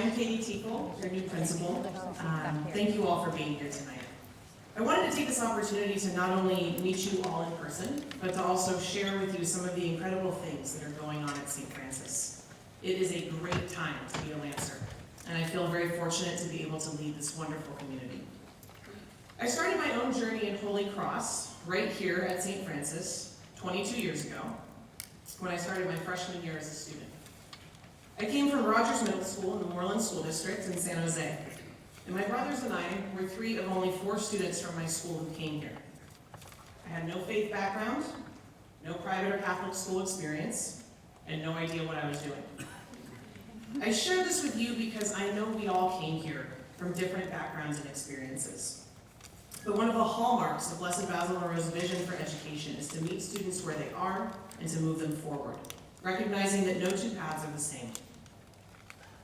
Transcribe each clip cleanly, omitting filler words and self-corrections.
I'm Katie Teekell, your new principal. Thank you all for being here tonight. I wanted to take this opportunity to not only meet you all in person, but to also share with you some of the incredible things that are going on at St. Francis. It is a great time to be a Lancer, and I feel very fortunate to be able to lead this wonderful community. I started my own journey in Holy Cross right here at St. Francis 22 years ago, when I started my freshman year as a student. I came from Rogers Middle School in the Moreland School District in San Jose, and my brothers and I were 3 of only 4 students from my school who came here. I had no faith background, no private or Catholic school experience, and no idea what I was doing. I share this with you because I know we all came here from different backgrounds and experiences. But one of the hallmarks of Blessed Basil Monroe's vision for education is to meet students where they are and to move them forward, recognizing that no 2 paths are the same.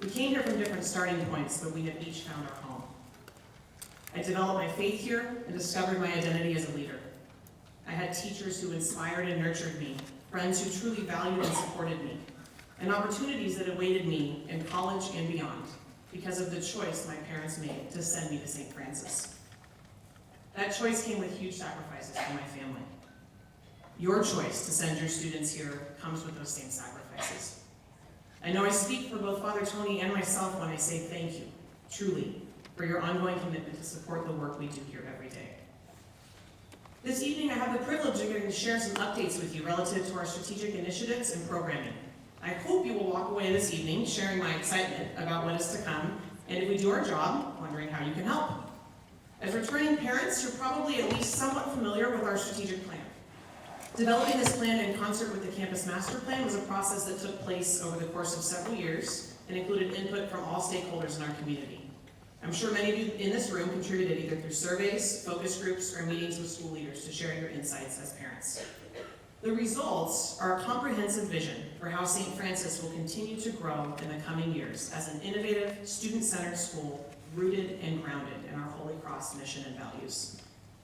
We came here from different starting points, but we have each found our home. I developed my faith here and discovered my identity as a leader. I had teachers who inspired and nurtured me, friends who truly valued and supported me, and opportunities that awaited me in college and beyond because of the choice my parents made to send me to St. Francis. That choice came with huge sacrifices for my family. Your choice to send your students here comes with those same sacrifices. I know I speak for both Father Tony and myself when I say thank you, truly, for your ongoing commitment to support the work we do here every day. This evening, I have the privilege of getting to share some updates with you relative to our strategic initiatives and programming. I hope you will walk away this evening sharing my excitement about what is to come, and if we do our job, wondering how you can help. As returning parents, you're probably at least somewhat familiar with our strategic plan. Developing this plan in concert with the Campus Master Plan was a process that took place over the course of several years and included input from all stakeholders in our community. I'm sure many of you in this room contributed either through surveys, focus groups, or meetings with school leaders to share your insights as parents. The results are a comprehensive vision for how St. Francis will continue to grow in the coming years as an innovative, student-centered school rooted and grounded in our Holy Cross mission and values.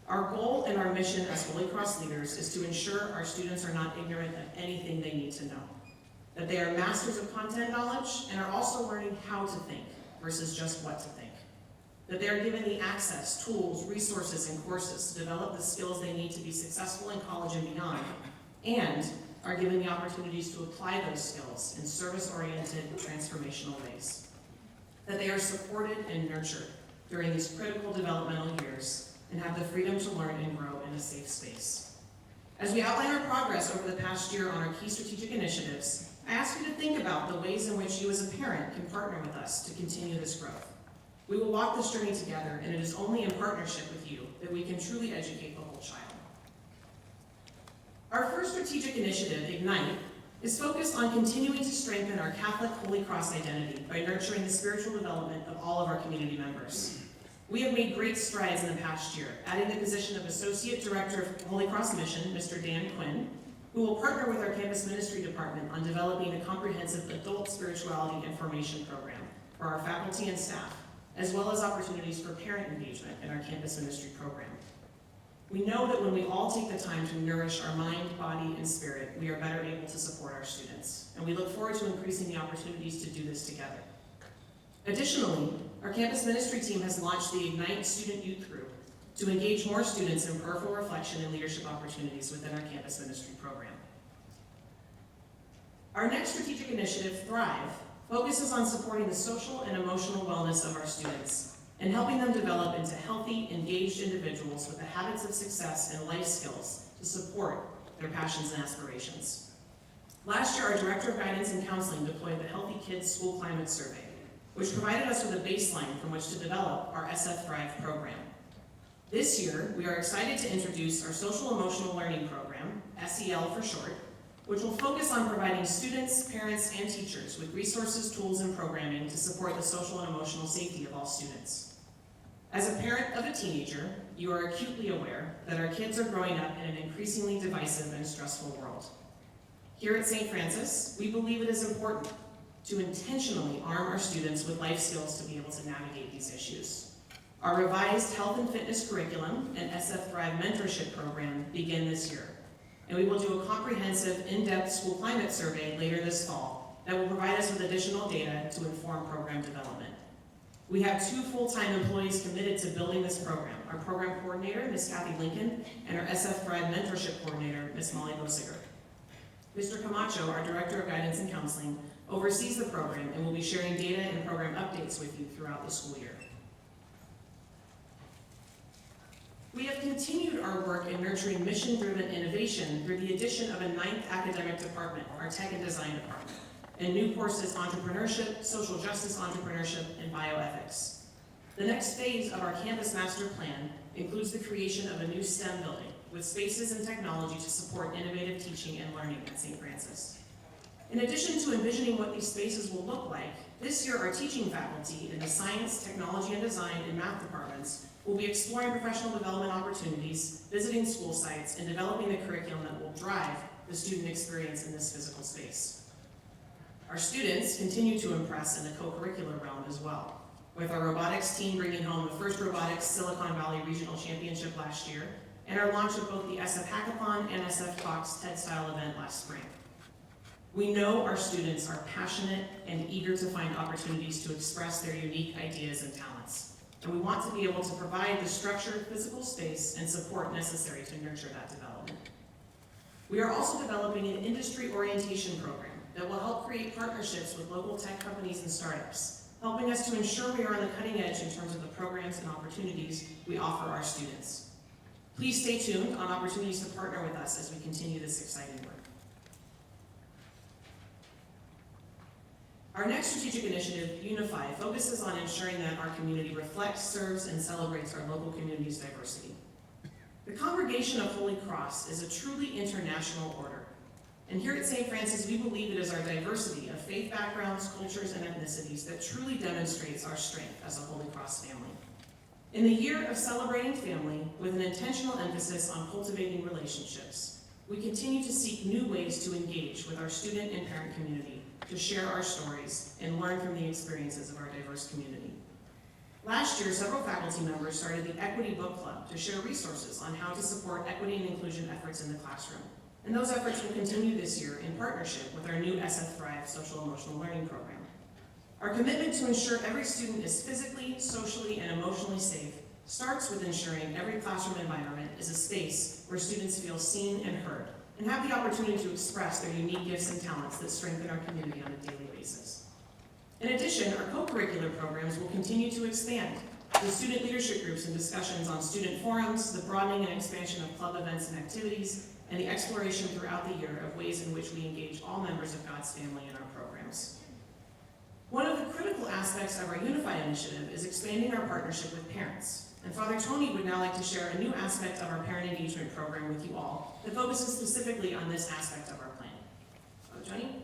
Our goal and our mission as Holy Cross leaders is to ensure our students are not ignorant of anything they need to know, that they are masters of content knowledge and are also learning how to think versus just what to think, that they are given the access, tools, resources, and courses to develop the skills they need to be successful in college and beyond, and are given the opportunities to apply those skills in service-oriented, transformational ways, that they are supported and nurtured during these critical developmental years and have the freedom to learn and grow in a safe space. As we outline our progress over the past year on our key strategic initiatives, I ask you to think about the ways in which you as a parent can partner with us to continue this growth. We will walk this journey together, and it is only in partnership with you that we can truly educate the whole child. Our first strategic initiative, Ignite, is focused on continuing to strengthen our Catholic Holy Cross identity by nurturing the spiritual development of all of our community members. We have made great strides in the past year, adding the position of Associate Director of Holy Cross Mission, Mr. Dan Quinn, who will partner with our campus ministry department on developing a comprehensive adult spirituality information program for our faculty and staff, as well as opportunities for parent engagement in our campus ministry program. We know that when we all take the time to nourish our mind, body, and spirit, we are better able to support our students, and we look forward to increasing the opportunities to do this together. Additionally, our campus ministry team has launched the Ignite Student Youth Group to engage more students in prayerful reflection and leadership opportunities within our campus ministry program. Our next strategic initiative, Thrive, focuses on supporting the social and emotional wellness of our students and helping them develop into healthy, engaged individuals with the habits of success and life skills to support their passions and aspirations. Last year, our Director of Guidance and Counseling deployed the Healthy Kids School Climate Survey, which provided us with a baseline from which to develop our SF Thrive program. This year, we are excited to introduce our Social Emotional Learning Program, SEL for short, which will focus on providing students, parents, and teachers with resources, tools, and programming to support the social and emotional safety of all students. As a parent of a teenager, you are acutely aware that our kids are growing up in an increasingly divisive and stressful world. Here at St. Francis, we believe it is important to intentionally arm our students with life skills to be able to navigate these issues. Our revised health and fitness curriculum and SF Thrive mentorship program begin this year, and we will do a comprehensive, in-depth school climate survey later this fall that will provide us with additional data to inform program development. We have 2 full-time employees committed to building this program, our program coordinator, Ms. Kathy Lincoln, and our SF Thrive mentorship coordinator, Ms. Molly Bosiger. Mr. Camacho, our Director of Guidance and Counseling, oversees the program and will be sharing data and program updates with you throughout the school year. We have continued our work in nurturing mission-driven innovation through the addition of a 9th academic department, our Tech and Design Department, and new courses entrepreneurship, social justice entrepreneurship, and bioethics. The next phase of our campus master plan includes the creation of a new STEM building with spaces and technology to support innovative teaching and learning at St. Francis. In addition to envisioning what these spaces will look like, this year our teaching faculty in the science, technology and design, and math departments will be exploring professional development opportunities, visiting school sites, and developing the curriculum that will drive the student experience in this physical space. Our students continue to impress in the co-curricular realm as well, with our robotics team bringing home the first robotics Silicon Valley Regional Championship last year, and our launch of both the SF Hackathon and SF Talks TED-style event last spring. We know our students are passionate and eager to find opportunities to express their unique ideas and talents, and we want to be able to provide the structured physical space and support necessary to nurture that development. We are also developing an industry orientation program that will help create partnerships with local tech companies and startups, helping us to ensure we are on the cutting edge in terms of the programs and opportunities we offer our students. Please stay tuned on opportunities to partner with us as we continue this exciting work. Our next strategic initiative, Unify, focuses on ensuring that our community reflects, serves, and celebrates our local community's diversity. The Congregation of Holy Cross is a truly international order. And here at St. Francis, we believe it is our diversity of faith backgrounds, cultures, and ethnicities that truly demonstrates our strength as a Holy Cross family. In the year of celebrating family, with an intentional emphasis on cultivating relationships, we continue to seek new ways to engage with our student and parent community, to share our stories and learn from the experiences of our diverse community. Last year, several faculty members started the Equity Book Club to share resources on how to support equity and inclusion efforts in the classroom. And those efforts will continue this year in partnership with our new SF Thrive Social Emotional Learning Program. Our commitment to ensure every student is physically, socially, and emotionally safe starts with ensuring every classroom environment is a space where students feel seen and heard, and have the opportunity to express their unique gifts and talents that strengthen our community on a daily basis. In addition, our co-curricular programs will continue to expand, with student leadership groups and discussions on student forums, the broadening and expansion of club events and activities, and the exploration throughout the year of ways in which we engage all members of God's family in our programs. One of the critical aspects of our Unify initiative is expanding our partnership with parents. And Father Tony would now like to share a new aspect of our parent engagement program with you all that focuses specifically on this aspect of our plan. Father Tony?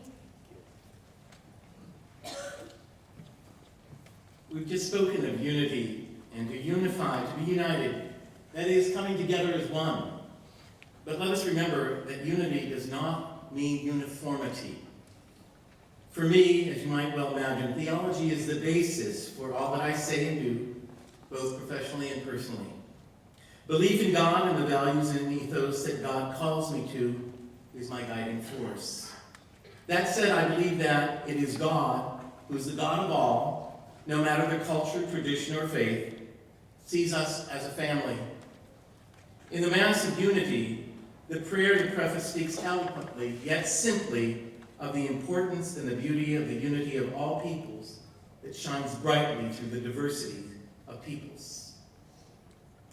We've just spoken of unity, and to unify, to be united, that is coming together as one. But let us remember that unity does not mean uniformity. For me, as you might well imagine, theology is the basis for all that I say and do, both professionally and personally. Belief in God and the values and ethos that God calls me to is my guiding force. That said, I believe that it is God, who is the God of all, no matter the culture, tradition, or faith, sees us as a family. In the Mass of Unity, the prayer in the preface speaks eloquently, yet simply, of the importance and the beauty of the unity of all peoples that shines brightly through the diversity of peoples.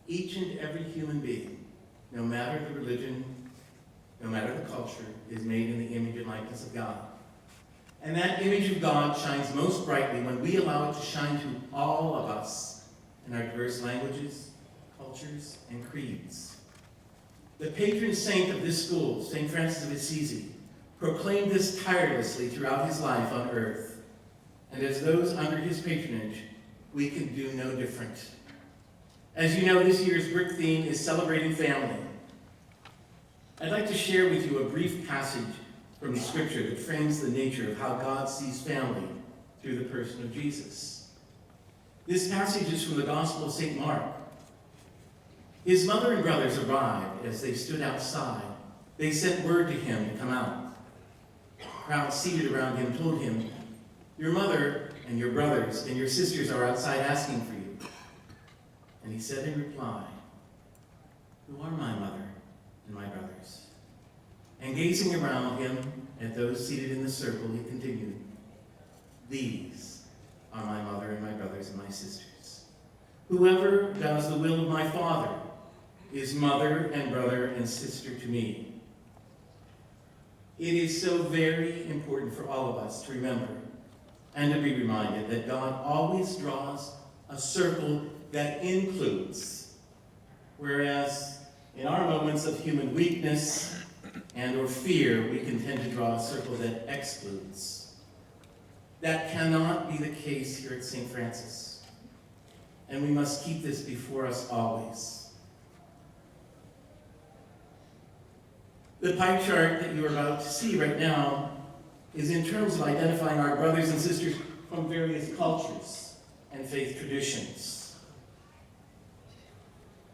Each and every human being, no matter the religion, no matter the culture, is made in the image and likeness of God. And that image of God shines most brightly when we allow it to shine to all of us in our diverse languages, cultures, and creeds. The patron saint of this school, St. Francis of Assisi, proclaimed this tirelessly throughout his life on earth. And as those under his patronage, we can do no different. As you know, this year's brick theme is Celebrating Family. I'd like to share with you a brief passage from the scripture that frames the nature of how God sees family through the person of Jesus. This passage is from the Gospel of St. Mark. His mother and brothers arrived as they stood outside. They sent word to him to come out. crowd seated around him told him, "Your mother and your brothers and your sisters are outside asking for you." And he said in reply, "Who are my mother and my brothers?" And gazing around him at those seated in the circle, he continued, "These are my mother and my brothers and my sisters. Whoever does the will of my Father is mother and brother and sister to me." It is so very important for all of us to remember and to be reminded that God always draws a circle that includes, whereas in our moments of human weakness and or fear, we can tend to draw a circle that excludes. That cannot be the case here at St. Francis, and we must keep this before us always. The pie chart that you're about to see right now is in terms of identifying our brothers and sisters from various cultures and faith traditions.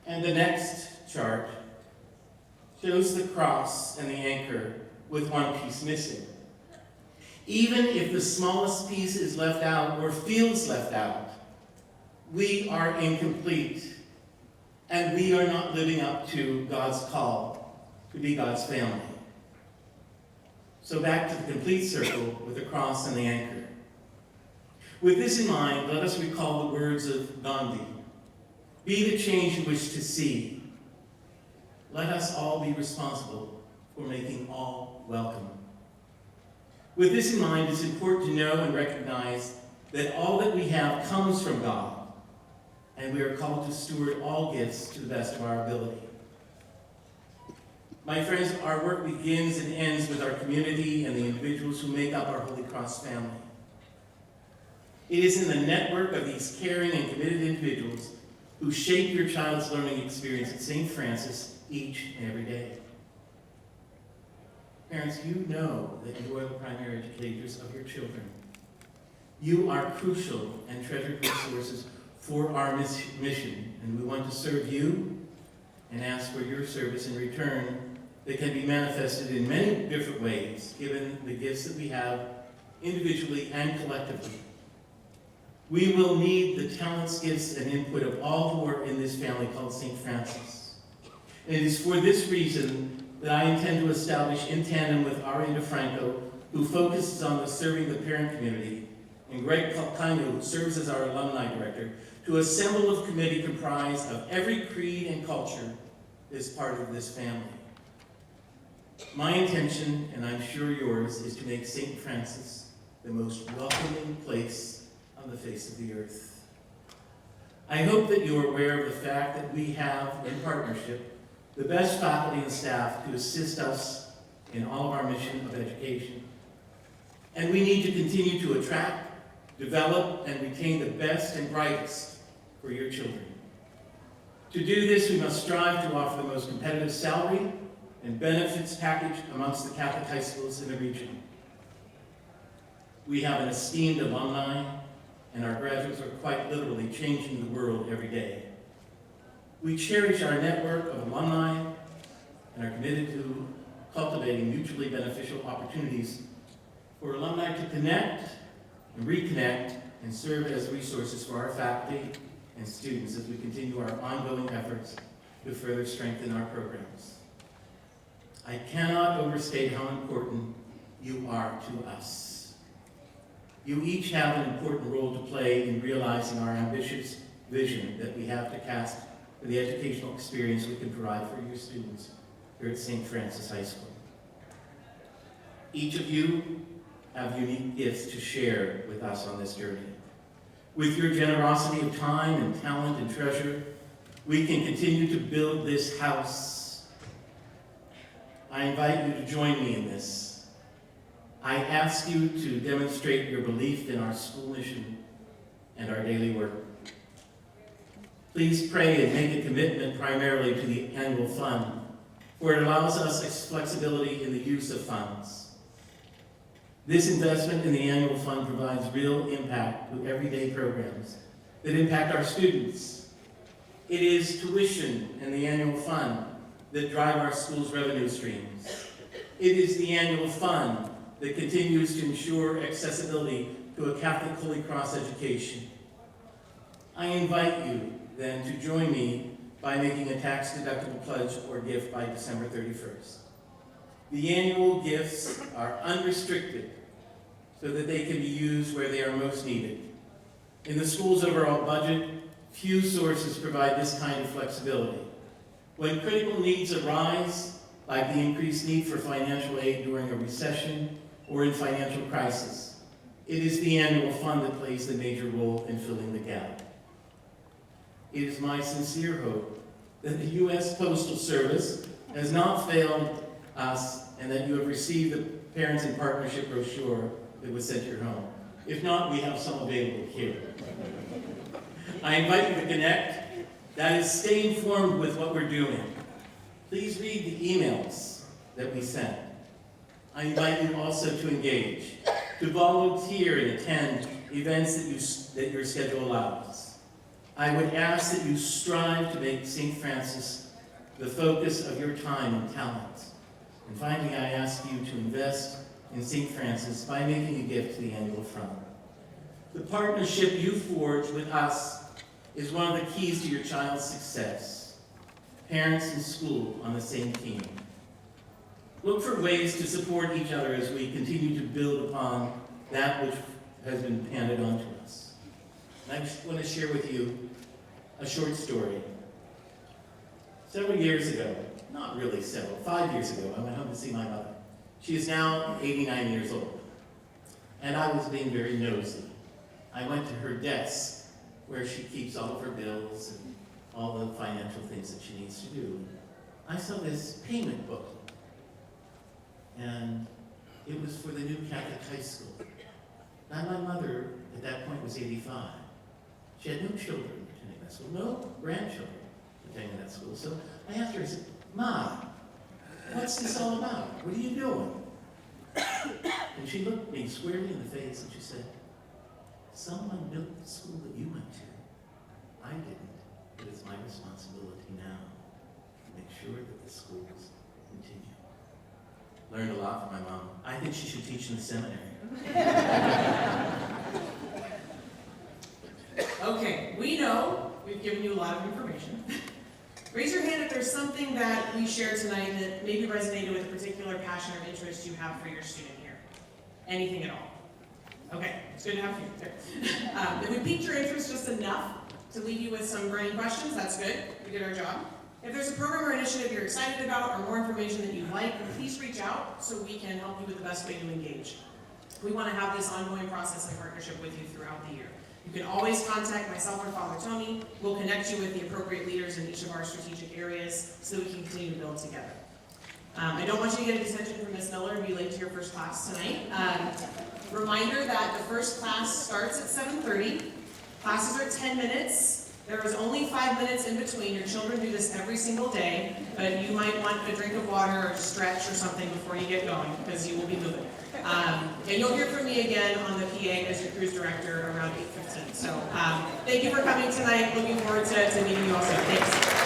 And the next chart shows the cross and the anchor with one piece missing. Even if the smallest piece is left out or feels left out, we are incomplete, and we are not living up to God's call to be God's family. So back to the complete circle with the cross and the anchor. With this in mind, let us recall the words of Gandhi. Be the change you wish to see. Let us all be responsible for making all welcome. With this in mind, it's important to know and recognize that all that we have comes from God, and we are called to steward all gifts to the best of our ability. My friends, our work begins and ends with our community and the individuals who make up our Holy Cross family. It is in the network of these caring and committed individuals who shape your child's learning experience at St. Francis each and every day. Parents, you know that you are the primary educators of your children. You are crucial and treasured resources for our mission, and we want to serve you and ask for your service in return that can be manifested in many different ways, given the gifts that we have individually and collectively. We will need the talents, gifts, and input of all who are in this family called St. Francis. And it is for this reason that I intend to establish, in tandem with Ari DeFranco, who focuses on serving the parent community, and Greg Calcano, who serves as our alumni director, to assemble a committee comprised of every creed and culture as part of this family. My intention, and I'm sure yours, is to make St. Francis the most welcoming place on the face of the earth. I hope that you are aware of the fact that we have, in partnership, the best faculty and staff to assist us in all of our mission of education. And we need to continue to attract, develop, and retain the best and brightest for your children. To do this, we must strive to offer the most competitive salary and benefits package amongst the Catholic high schools in the region. We have an esteemed alumni, and our graduates are quite literally changing the world every day. We cherish our network of alumni and are committed to cultivating mutually beneficial opportunities for alumni to connect and reconnect and serve as resources for our faculty and students as we continue our ongoing efforts to further strengthen our programs. I cannot overstate how important you are to us. You each have an important role to play in realizing our ambitious vision that we have to cast for the educational experience we can provide for your students here at St. Francis High School. Each of you have unique gifts to share with us on this journey. With your generosity of time and talent and treasure, we can continue to build this house. I invite you to join me in this. I ask you to demonstrate your belief in our school mission and our daily work. Please pray and make a commitment primarily to the annual fund, for it allows us flexibility in the use of funds. This investment in the annual fund provides real impact to everyday programs that impact our students. It is tuition in the annual fund that drive our school's revenue streams. It is the annual fund that continues to ensure accessibility to a Catholic Holy Cross education. I invite you then to join me by making a tax-deductible pledge or gift by December 31st. The annual gifts are unrestricted so that they can be used where they are most needed. In the school's overall budget, few sources provide this kind of flexibility. When critical needs arise, like the increased need for financial aid during a recession or in financial crisis, it is the annual fund that plays the major role in filling the gap. It is my sincere hope that the U.S. Postal Service has not failed us and that you have received the Parents in Partnership brochure that was sent to your home. If not, we have some available here. I invite you to connect. That is, stay informed with what we're doing. Please read the emails that we send. I invite you also to engage, to volunteer and attend events that your schedule allows. I would ask that you strive to make St. Francis the focus of your time and talent. And finally, I ask you to invest in St. Francis by making a gift to the annual fund. The partnership you forge with us is one of the keys to your child's success. Parents and school on the same team. Look for ways to support each other as we continue to build upon that which has been handed on to us. And I just want to share with you a short story. Several years ago, not really several, 5 years ago, I went home to see my mother. She is now 89 years old. And I was being very nosy. I went to her desk where she keeps all of her bills and all the financial things that she needs to do. I saw this payment booklet. And it was for the new Catholic high school. Now my mother, at that point, was 85. She had no children attending that school, no grandchildren attending that school. So I asked her, I said, "Ma, what's this all about? What are you doing?" And she looked me squarely in the face and she said, "Someone built the school that you went to. I didn't, but it's my responsibility now to make sure that the schools continue." Learned a lot from my mom. I think she should teach in the seminary. Okay, we know we've given you a lot of information. Raise your hand if there's something that we shared tonight that maybe resonated with a particular passion or interest you have for your student here. Anything at all. Okay, it's good to have you there. If we piqued your interest just enough to leave you with some burning questions, that's good. We did our job. If there's a program or initiative you're excited about or more information that you'd like, please reach out so we can help you with the best way to engage. We want to have this ongoing process in partnership with you throughout the year. You can always contact myself or Father Tony. We'll connect you with the appropriate leaders in each of our strategic areas so that we can continue to build together. I don't want you to get a detention from Ms. Miller and be late to your first class tonight. Reminder that the first class starts at 7:30. Classes are 10 minutes. There is only 5 minutes in between. Your children do this every single day, but you might want a drink of water or stretch or something before you get going because you will be moving. And you'll hear from me again on the PA as your cruise director around 8:15. So thank you for coming tonight. Looking forward to meeting you all soon. Thanks.